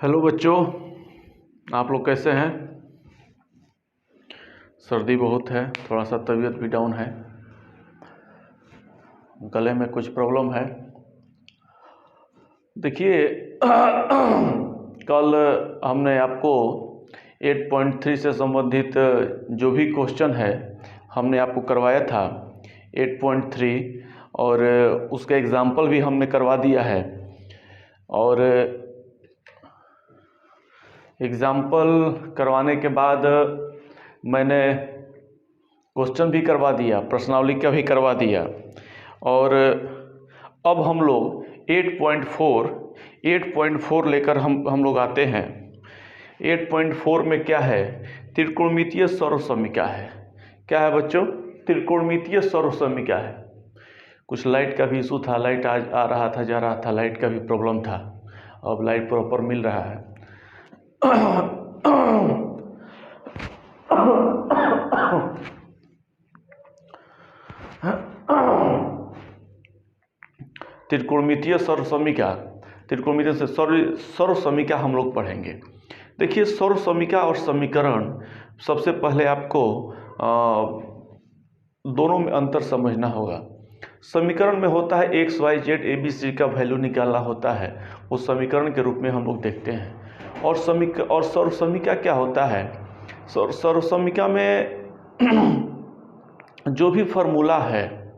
Hello बच्चों, आप लोग कैसे हैं। सर्दी बहुत है, थोड़ा सा तबीयत भी डाउन है, गले में कुछ प्रॉब्लम है। देखिए कल हमने आपको 8.3 से संबंधित जो भी क्वेश्चन है हमने आपको करवाया था 8.3, और उसका एग्जाम्पल भी हमने करवा दिया है। और एग्जाम्पल करवाने के बाद मैंने क्वेश्चन भी करवा दिया, प्रश्नावली का भी करवा दिया। और अब हम लोग 8.4 लेकर हम लोग आते हैं। 8.4 में क्या है? त्रिकोणमितीय सर्वसमीका है। क्या है बच्चों? त्रिकोणमितीय सर्वसमीका है। कुछ लाइट का भी इशू था, लाइट आज आ रहा था, जा रहा था, लाइट का भी प्रॉब्लम था। अब लाइट प्रॉपर मिल रहा है। त्रिकोणमितीय त्रिकोणमितीय से सर्वसमीका हम लोग पढ़ेंगे। देखिए, सर्वसमीका और समीकरण, सबसे पहले आपको दोनों में अंतर समझना होगा। समीकरण में होता है X Y Z A B C का वैल्यू निकालना होता है, उस समीकरण के रूप में हम लोग देखते हैं। और सर्वसमीका क्या होता है? सर्वसमीका में जो भी फॉर्मूला है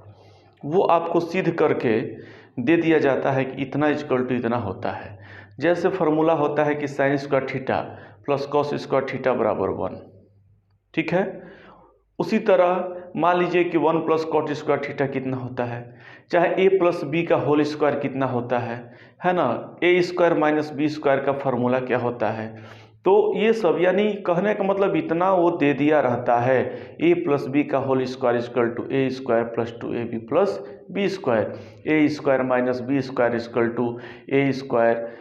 वो आपको सिद्ध करके दे दिया जाता है कि इतना इक्वल टू इतना होता है। जैसे फॉर्मूला होता है कि sign square theta plus cos square theta बराबर 1, ठीक है। उसी तरह मान लीजिए कि 1 प्लस कॉट स्क्वायर थीटा कितना होता है, चाहे a प्लस बी का होल स्क्वायर कितना होता है ना। ए स्क्वायर माइनस बी स्क्वायर का फॉर्मूला क्या होता है। तो ये सब, यानी कहने का मतलब इतना वो दे दिया रहता है। a प्लस बी का whole square equal to A square plus 2ab plus B square, A square minus B square equal to A square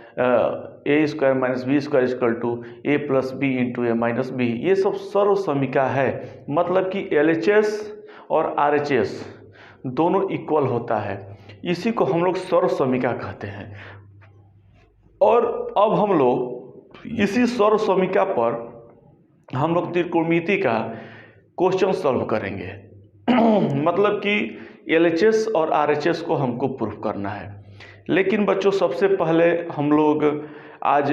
minus B square equal to A plus B into A minus B. ये सब सर्वसमीका है। मतलब कि LHS और RHS दोनों equal होता है, इसी को हम लोग सर्वसमीका कहते हैं। और अब हम लोग इसी सर्वसमीका पर हम लोग त्रिकोणमिति का क्वेश्चन सॉल्व करेंगे। मतलब कि LHS और RHS को हमको प्रूफ करना है। लेकिन बच्चों, सबसे पहले हम लोग आज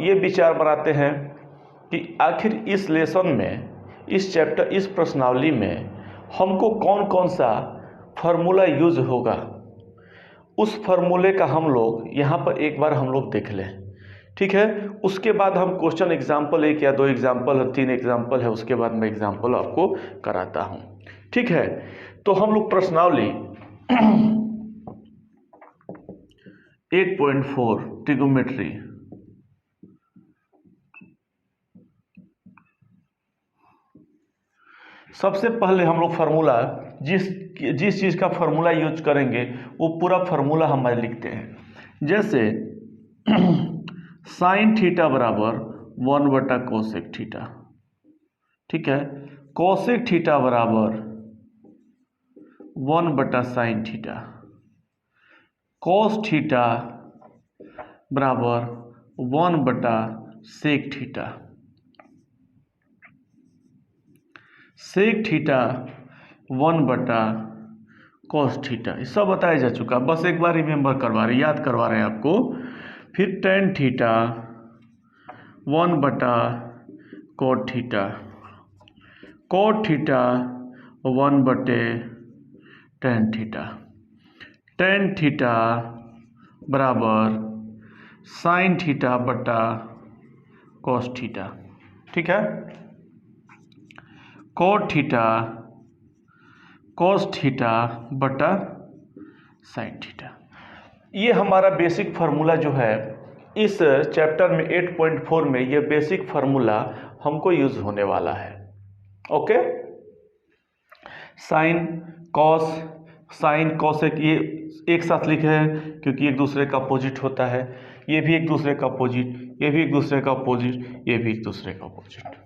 ये विचार बनाते हैं कि आखिर इस लेसन में, इस चैप्टर, इस प्रश्नावली में हमको कौन कौन सा फार्मूला यूज होगा। उस फार्मूले का हम लोग यहाँ पर एक बार हम लोग देख लें, ठीक है। उसके बाद हम क्वेश्चन एग्जाम्पल 1 या 2 एग्जाम्पल है, 3 एग्जाम्पल है, उसके बाद मैं एग्जाम्पल आपको कराता हूँ, ठीक है। तो हम लोग प्रश्नावली 8.4 ट्रिगोनोमेट्री, सबसे पहले हम लोग फार्मूला, जिस चीज़ का फार्मूला यूज करेंगे वो पूरा फार्मूला हमारे लिखते हैं। जैसे साइन थीटा बराबर 1 बटा कोसेक थीटा, ठीक है। कोसेक थीटा बराबर 1 बटा साइन थीटा, कोस थीटा बराबर 1 बटा सेक थीटा, सेक थीटा 1 बटा कॉस थीटा। ये सब बताया जा चुका, बस एक बार रिमेंबर करवा रहे, याद करवा रहे हैं आपको। फिर टेन थीटा 1 बटा कोट थीटा, कोट थीटा 1 बटे टेन थीटा, टेन थीटा बराबर साइन थीटा बटा कॉस थीटा, ठीक है। कोट थीटा कॉस थीटा बटा साइन थीटा। ये हमारा बेसिक फार्मूला जो है इस चैप्टर में 8.4 में, ये बेसिक फार्मूला हमको यूज होने वाला है। ओके, साइन कॉस ये एक साथ लिखे हैं क्योंकि एक दूसरे का अपोजिट होता है। ये भी एक दूसरे का अपोजिट, ये भी एक दूसरे का अपोजिट, ये भी एक दूसरे का अपोजिट।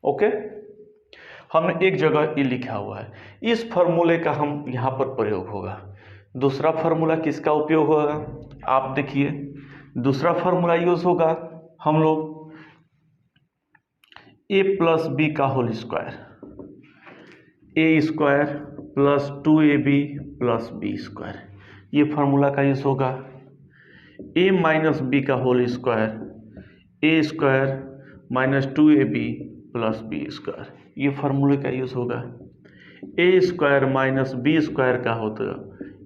ओके, हमने एक जगह ये लिखा हुआ है। इस फार्मूले का हम यहाँ पर प्रयोग होगा। दूसरा फार्मूला किसका उपयोग होगा? आप देखिए, दूसरा फार्मूला यूज होगा हम लोग a प्लस बी का whole square, A square plus 2ab plus B square, ये फार्मूला का यूज होगा। a माइनस बी का whole square, A square minus 2ab plus B square, ये फार्मूले का यूज होगा। A square minus B square का होता है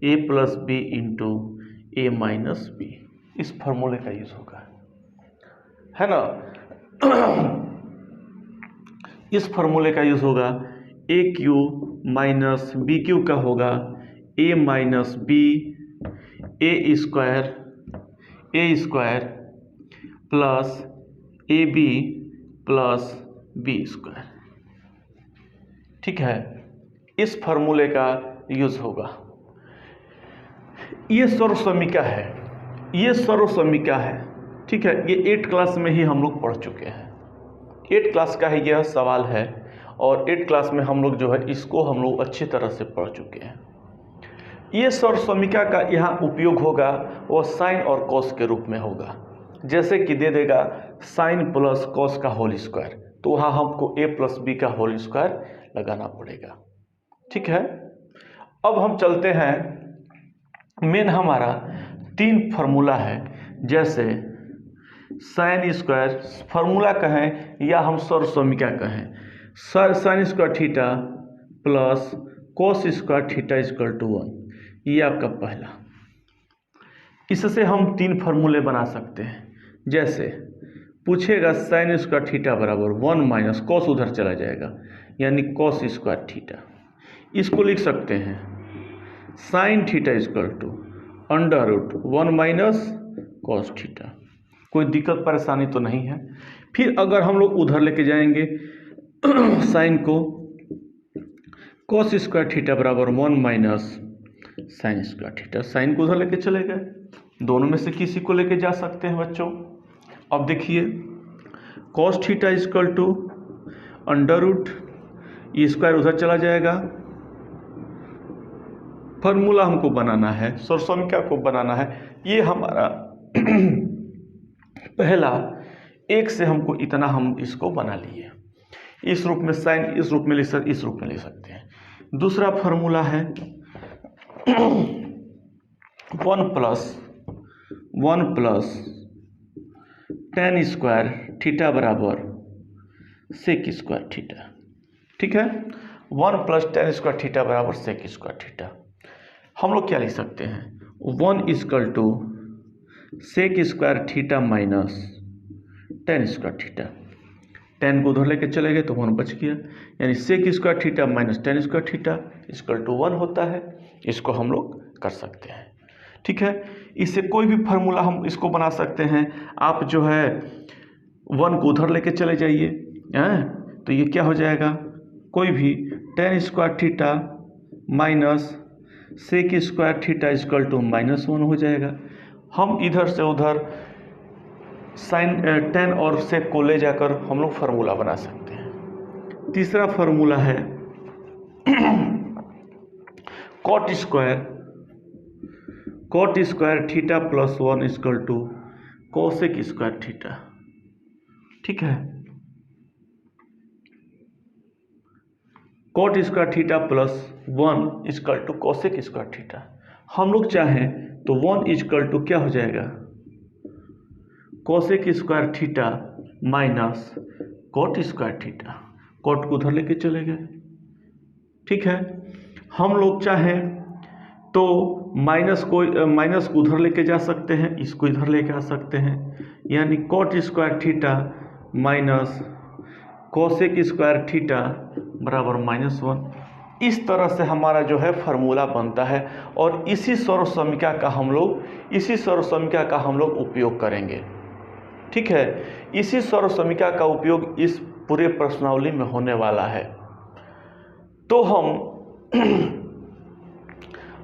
A plus B into A minus B, इस फार्मूले का यूज होगा, है ना। इस फार्मूले का यूज होगा। A cube minus B cube का होगा A minus B A square plus A B plus B square, ठीक है, इस फार्मूले का यूज होगा। ये सर्वसमीका है, ये सर्वसमीका है, ठीक है। ये 8 क्लास में ही हम लोग पढ़ चुके हैं, 8 क्लास का ही यह सवाल है और 8 क्लास में हम लोग जो है इसको हम लोग अच्छी तरह से पढ़ चुके हैं। ये सर्वसमीका का यहाँ उपयोग होगा वो साइन और कॉस के रूप में होगा। जैसे कि दे देगा साइन प्लस कॉस का होल स्क्वायर, तो वहाँ हमको ए प्लस बी का होल स्क्वायर लगाना पड़ेगा, ठीक है। अब हम चलते हैं, मेन हमारा 3 फार्मूला है, जैसे साइन स्क्वायर फार्मूला कहें या हम सर्वसमीका कहें, sine square theta plus cos square theta equal to 1, ये आपका पहला। इससे हम 3 फार्मूले बना सकते हैं। जैसे पूछेगा साइन स्क्वायर थीटा बराबर 1 माइनस कॉस, उधर चला जाएगा, यानी कॉस स्क्वायर थीटा। इसको लिख सकते हैं sine theta equal to under root 1 minus cos theta. कोई दिक्कत परेशानी तो नहीं है। फिर अगर हम लोग उधर लेके जाएंगे साइन को, कॉस स्क्वायर थीटा बराबर 1 minus sine square theta, sine को उधर लेके चले गए, दोनों में से किसी को लेके जा सकते हैं बच्चों। अब देखिए cos theta equal to under root, ये स्क्वायर उधर चला जाएगा। फार्मूला हमको बनाना है, सर्वसमीका को बनाना है। ये हमारा पहला, एक से हमको इतना हम इसको बना लिए, इस रूप में साइन, इस रूप में इस रूप में ले सकते हैं। दूसरा फार्मूला है 1 प्लस tan स्क्वायर थीटा बराबर सेक स्क्वायर थीटा, ठीक है। 1 प्लस tan स्क्वायर थीटा बराबर सेक स्क्वायर थीटा। हम लोग क्या लिख सकते हैं 1 equal to sec square theta minus tan square theta. tan को उधर लेके चले गए तो 1 बच गया, यानी sec square theta minus tan square theta equal to 1 होता है। इसको हम लोग कर सकते हैं, ठीक है। इससे कोई भी फार्मूला हम इसको बना सकते हैं। आप जो है 1 को उधर लेके चले जाइए, तो ये क्या हो जाएगा, कोई भी tan square theta minus sec square theta equal to -1 हो जाएगा। हम इधर से उधर साइन tan और सेक को ले जाकर हम लोग फार्मूला बना सकते हैं। तीसरा फार्मूला है cot square theta plus 1 equal to cosec square theta, ठीक है। Cot square theta plus 1 equal to cosec square theta. हम लोग चाहें तो 1 इक्वल टू क्या हो जाएगा, cosec square theta minus cot square theta. Cot को उधर लेके चले गए, ठीक है। हम लोग चाहें तो माइनस को उधर लेके जा सकते हैं, इसको इधर लेके आ सकते हैं, यानी cot square theta minus cosec square theta बराबर -1। इस तरह से हमारा जो है फार्मूला बनता है और इसी सर्वसमीका का हम लोग उपयोग करेंगे, ठीक है। इसी सर्वसमीका का उपयोग इस पूरे प्रश्नावली में होने वाला है। तो हम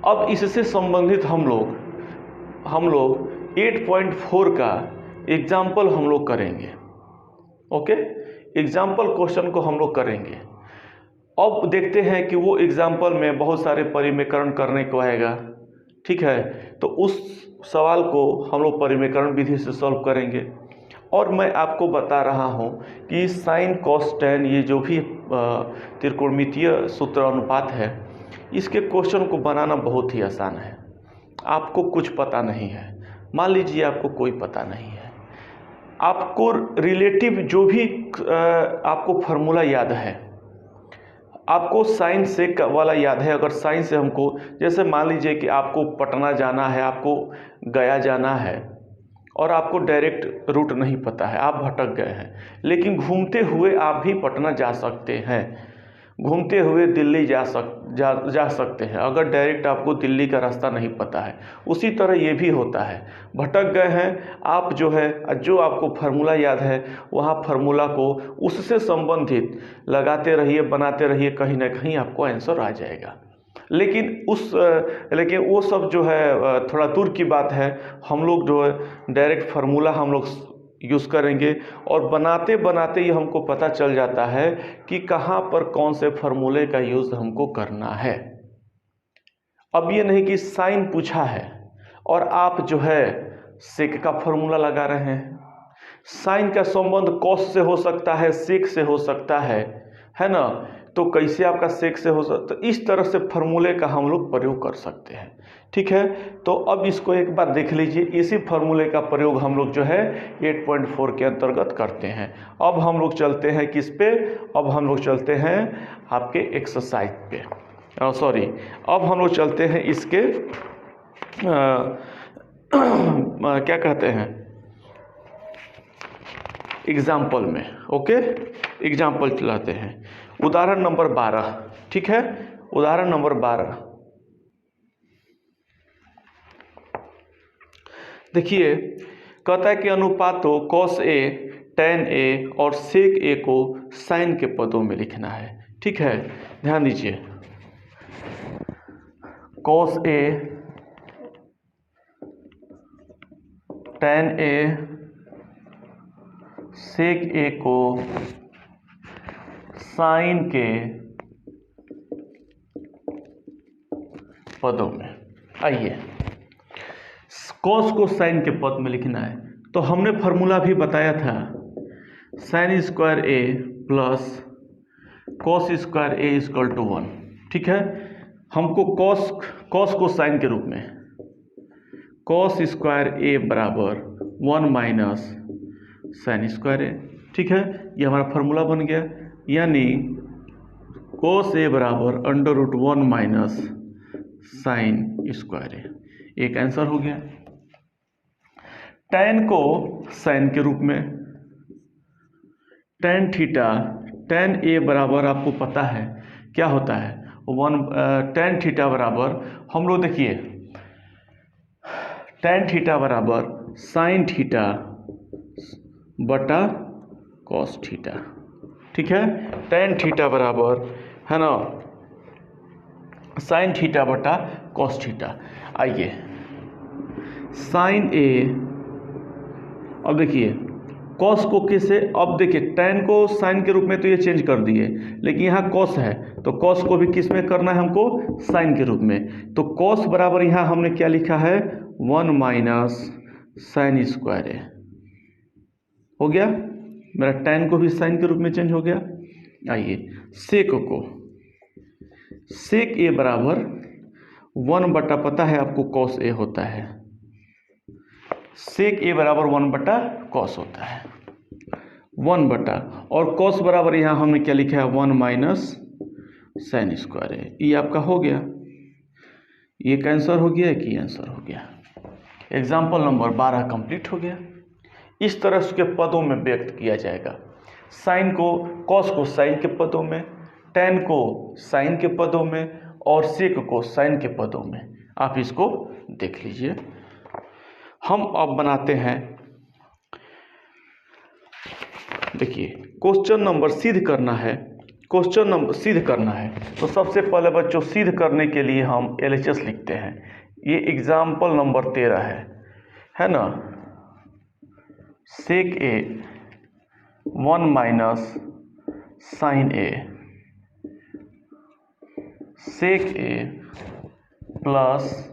अब इससे संबंधित हम लोग 8.4 का एग्जाम्पल हम लोग करेंगे, ओके। एग्जाम्पल क्वेश्चन को हम लोग करेंगे। अब देखते हैं कि वो एग्जाम्पल में बहुत सारे परिमेकरण करने को आएगा, ठीक है, तो उस सवाल को हम लोग परिमेयकरण विधि से सॉल्व करेंगे। और मैं आपको बता रहा हूँ कि साइन कॉस टैन ये जो भी त्रिकोणमितीय सूत्र अनुपात है, इसके क्वेश्चन को बनाना बहुत ही आसान है। आपको कुछ पता नहीं है, मान लीजिए आपको कोई पता नहीं है, आपको रिलेटिव जो भी आपको फार्मूला याद है, आपको साइन सेक वाला याद है। अगर साइन से हमको, जैसे मान लीजिए कि आपको पटना जाना है, आपको गया जाना है और आपको डायरेक्ट रूट नहीं पता है, आप भटक गए हैं, लेकिन घूमते हुए आप भी पटना जा सकते हैं, घूमते हुए दिल्ली जा सकते हैं, अगर डायरेक्ट आपको दिल्ली का रास्ता नहीं पता है। उसी तरह ये भी होता है, भटक गए हैं आप, जो है जो आपको फार्मूला याद है वहाँ फार्मूला को उससे संबंधित लगाते रहिए, बनाते रहिए, कहीं ना कहीं आपको आंसर आ जाएगा। लेकिन वो सब जो है थोड़ा दूर की बात है। हम लोग जो है डायरेक्ट फार्मूला हम लोग यूज़ करेंगे और बनाते बनाते ये हमको पता चल जाता है कि कहाँ पर कौन से फार्मूले का यूज़ हमको करना है। अब ये नहीं कि साइन पूछा है और आप जो है सेक का फार्मूला लगा रहे हैं। साइन का संबंध कॉस से हो सकता है, सेक से हो सकता है ना, तो कैसे आपका सेक से हो सकता, तो इस तरह से फार्मूले का हम लोग प्रयोग कर सकते हैं। ठीक है, तो अब इसको एक बार देख लीजिए, इसी फार्मूले का प्रयोग हम लोग जो है 8.4 के अंतर्गत करते हैं। अब हम लोग चलते हैं किस पे, अब हम लोग चलते हैं आपके एक्सरसाइज पे, अब हम लोग चलते हैं इसके क्या कहते हैं, एग्जाम्पल में। ओके, एग्जाम्पल चलाते हैं। उदाहरण नंबर 12, ठीक है, उदाहरण नंबर 12 देखिए, कहता है कि अनुपातों कॉस ए, टैन ए और सेक ए को साइन के पदों में लिखना है। ठीक है, ध्यान दीजिए, cos A, tan A, sec ए को साइन के पदों में। आइए, कॉस को साइन के पद में लिखना है, तो हमने फार्मूला भी बताया था, sine square A plus cos square A equal to 1। ठीक है, हमको कॉस को साइन के रूप में, कॉस स्क्वायर ए बराबर 1 माइनस साइन स्क्वायर ए। ठीक है, ये हमारा फार्मूला बन गया, यानी कॉस ए बराबर under root 1 minus sine square A, एक आंसर हो गया। टैन को साइन के रूप में, टैन थीटा, टैन ए बराबर आपको पता है क्या होता है, टैन थीटा बराबर, हम लोग देखिए, टैन थीटा बराबर साइन थीटा बटा कॉस थीटा। ठीक है, टैन थीटा बराबर है ना साइन थीटा बटा कॉस थीटा। आइए, साइन ए, अब देखिए कॉस को कैसे, अब देखिए टैन को साइन के रूप में तो ये चेंज कर दिए, लेकिन यहाँ कॉस है तो कॉस को भी किस में करना है हमको, साइन के रूप में। तो कॉस बराबर यहाँ हमने क्या लिखा है, 1 माइनस साइन स्क्वायर ए, हो गया मेरा, टैन को भी साइन के रूप में चेंज हो गया। आइए, सेक को, सेक ए बराबर 1 बटा, पता है आपको कॉस ए होता है, सेक ए बराबर 1 बटा कॉस होता है, 1 बटा, और कॉस बराबर यहाँ हमने क्या लिखा है, 1 माइनस साइन स्क्वायर ए। ये आपका हो गया, ये का आंसर हो गया कि आंसर हो गया। एग्जाम्पल नंबर 12 कंप्लीट हो गया। इस तरह उसके पदों में व्यक्त किया जाएगा, साइन को, कॉस को साइन के पदों में, टैन को साइन के पदों में और सेक को साइन के पदों में। आप इसको देख लीजिए। हम अब बनाते हैं, देखिए क्वेश्चन नंबर सिद्ध करना है, क्वेश्चन नंबर सिद्ध करना है, तो सबसे पहले बच्चों सिद्ध करने के लिए हम LHS लिखते हैं। ये एग्जाम्पल नंबर 13 है ना, sec A 1 minus sine A, sec A plus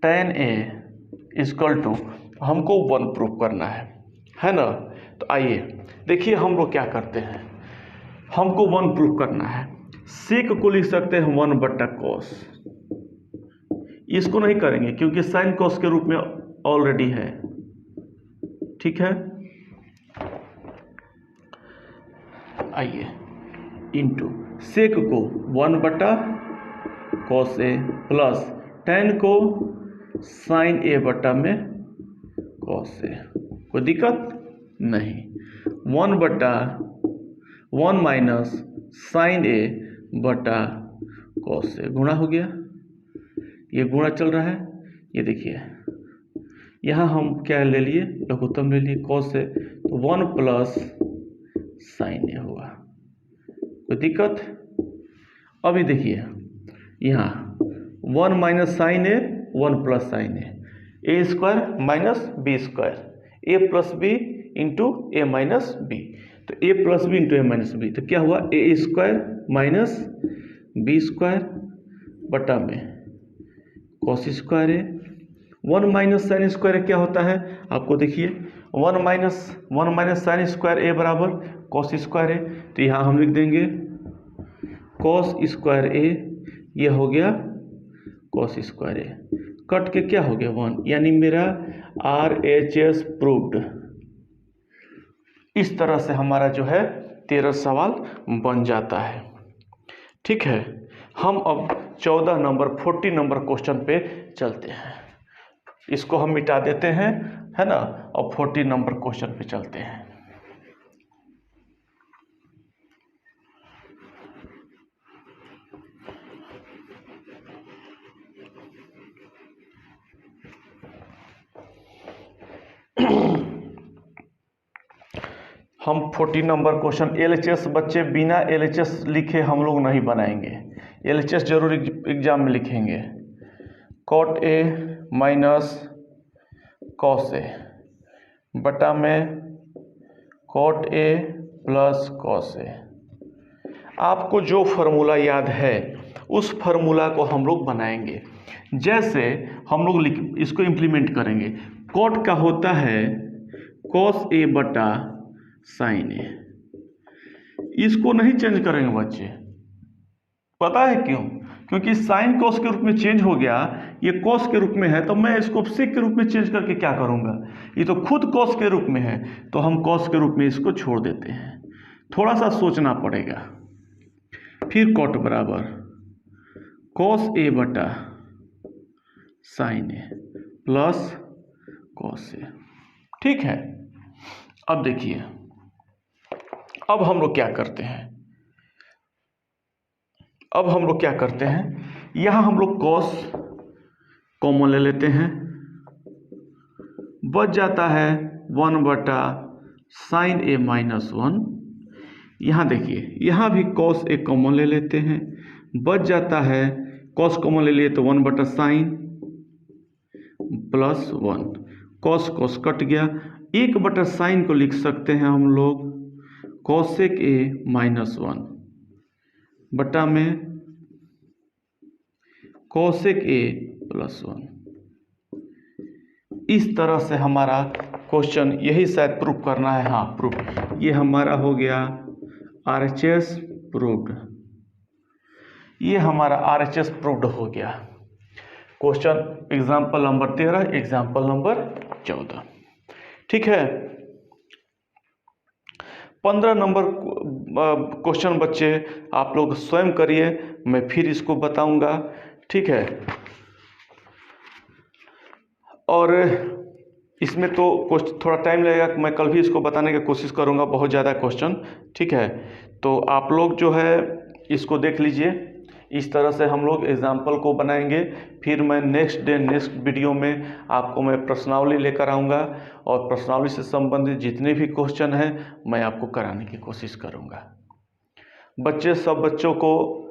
tan A equal to हमको 1 प्रूव करना है ना। तो आइए देखिए हम लोग क्या करते हैं, हमको 1 प्रूव करना है। सेक को लिख सकते हैं 1/cos, इसको नहीं करेंगे क्योंकि साइन कॉस के रूप में ऑलरेडी है, ठीक है। आइए इंटू सेक को 1/cos A प्लस tan को साइन A बटा में cos A, कोई दिक्कत नहीं। 1/1 माइनस साइन A बटा cos A गुणा हो गया, ये गुणा चल रहा है, ये देखिए यहाँ हम क्या ले लिए, लघुत्तम ले लिए cos A, तो 1 प्लस साइन A होगा, कोई दिक्कत। अभी देखिए यहाँ 1 minus sine A 1 plus sine A square minus B square, A plus B into A minus B, तो A plus B into A minus B, तो क्या हुआ A square minus B square बटा में cos square A. 1 minus sine square क्या होता है आपको देखिए, 1 माइनस साइन स्क्वायर ए बराबर कॉस स्क्वायर ए, तो यहाँ हम लिख देंगे कॉस स्क्वायर ए, ये हो गया कॉस स्क्वायर ए, कट के क्या हो गया 1, यानी मेरा RHS प्रूव्ड। इस तरह से हमारा जो है 13 सवाल बन जाता है, ठीक है। हम अब 14 नंबर 40 नंबर क्वेश्चन पे चलते हैं, इसको हम मिटा देते हैं, है ना, और 40 नंबर क्वेश्चन पे चलते हैं। हम 40 नंबर क्वेश्चन LHS बच्चे बिना LHS लिखे हम लोग नहीं बनाएंगे, LHS जरूर एग्जाम में लिखेंगे। cot A minus cos A बटा में cot A plus cos A। आपको जो फार्मूला याद है उस फार्मूला को हम लोग बनाएंगे, जैसे हम लोग इसको इम्प्लीमेंट करेंगे। cot का होता है cos A बटा साइन ए, इसको नहीं चेंज करेंगे बच्चे, पता है क्यों? क्योंकि साइन कॉस के रूप में चेंज हो गया, ये कॉस के रूप में है, तो मैं इसको सेक के रूप में चेंज करके क्या करूंगा, ये तो खुद कॉस के रूप में है, तो हम कॉस के रूप में इसको छोड़ देते हैं, थोड़ा सा सोचना पड़ेगा। फिर कॉट बराबर कॉस ए बटा sign A plus cos A, ठीक है। अब देखिए अब हम लोग क्या करते हैं, यहाँ हम लोग कॉस कॉमन ले लेते हैं, बच जाता है 1 बटा साइन ए माइनस 1। यहाँ देखिए यहाँ भी कॉस ए कॉमन ले लेते हैं, बच जाता है, कॉस कॉमन ले लिए तो 1 बटा sine plus 1, cos cos cut गया, 1 बटा साइन को लिख सकते हैं हम लोग कोसेक ए माइनस 1 बटा में कोसेक ए प्लस 1। इस तरह से हमारा क्वेश्चन यही शायद प्रूफ करना है, हाँ प्रूफ, ये हमारा हो गया RHS प्रूव्ड, ये हमारा RHS प्रूव्ड हो गया। Question example number 13, example number 14, ठीक है। 15 नंबर क्वेश्चन बच्चे आप लोग स्वयं करिए, मैं फिर इसको बताऊंगा, ठीक है। और इसमें तो थोड़ा टाइम लगेगा, मैं कल भी इसको बताने की कोशिश करूंगा, बहुत ज़्यादा क्वेश्चन, ठीक है। तो आप लोग जो है इसको देख लीजिए, इस तरह से हम लोग एग्जाम्पल को बनाएंगे, फिर मैं नेक्स्ट वीडियो में आपको मैं प्रश्नावली लेकर आऊँगा, और प्रश्नावली से संबंधित जितने भी क्वेश्चन हैं मैं आपको कराने की कोशिश करूँगा। बच्चे सब बच्चों को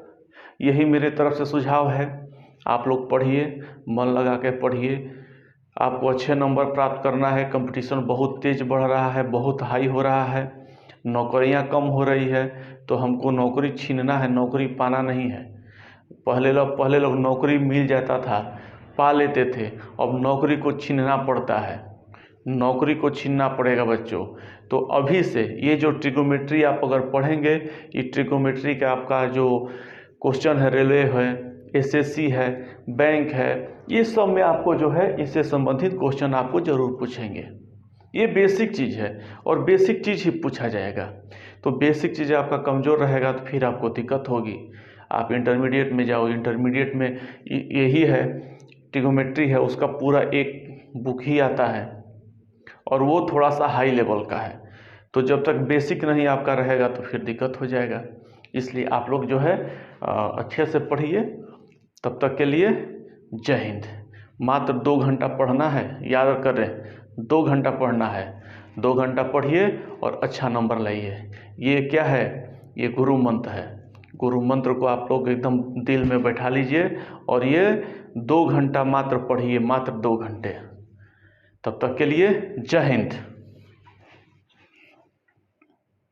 यही मेरे तरफ से सुझाव है, आप लोग पढ़िए, मन लगा के पढ़िए, आपको अच्छे नंबर प्राप्त करना है। कंपटीशन बहुत तेज़ बढ़ रहा है, बहुत हाई हो रहा है, नौकरियां कम हो रही है, तो हमको नौकरी छीनना है, नौकरी पाना नहीं है। पहले लोग नौकरी मिल जाता था, पा लेते थे, अब नौकरी को छीनना पड़ता है, नौकरी को छीनना पड़ेगा बच्चों। तो अभी से ये जो ट्रिगोमेट्री आप अगर पढ़ेंगे, ये ट्रिगोमेट्री का आपका जो क्वेश्चन है, रेलवे है, एसएससी है, बैंक है, ये सब में आपको जो है इससे संबंधित क्वेश्चन आपको ज़रूर पूछेंगे। ये बेसिक चीज़ है और बेसिक चीज़ ही पूछा जाएगा। तो बेसिक चीज़ आपका कमज़ोर रहेगा तो फिर आपको दिक्कत होगी। आप इंटरमीडिएट में जाओ, इंटरमीडिएट में यही है, ट्रिगोमेट्री है, उसका पूरा एक बुक ही आता है और वो थोड़ा सा हाई लेवल का है। तो जब तक बेसिक नहीं आपका रहेगा तो फिर दिक्कत हो जाएगा। इसलिए आप लोग जो है अच्छे से पढ़िए। तब तक के लिए जय हिंद। मात्र 2 घंटा पढ़ना है, याद करें 2 घंटा पढ़ना है। 2 घंटा पढ़िए और अच्छा नंबर लाइए। ये क्या है? ये गुरु मंत्र है। गुरु मंत्र को आप लोग एकदम दिल में बैठा लीजिए और ये 2 घंटा मात्र पढ़िए, मात्र 2 घंटे। तब तक के लिए जय हिंद।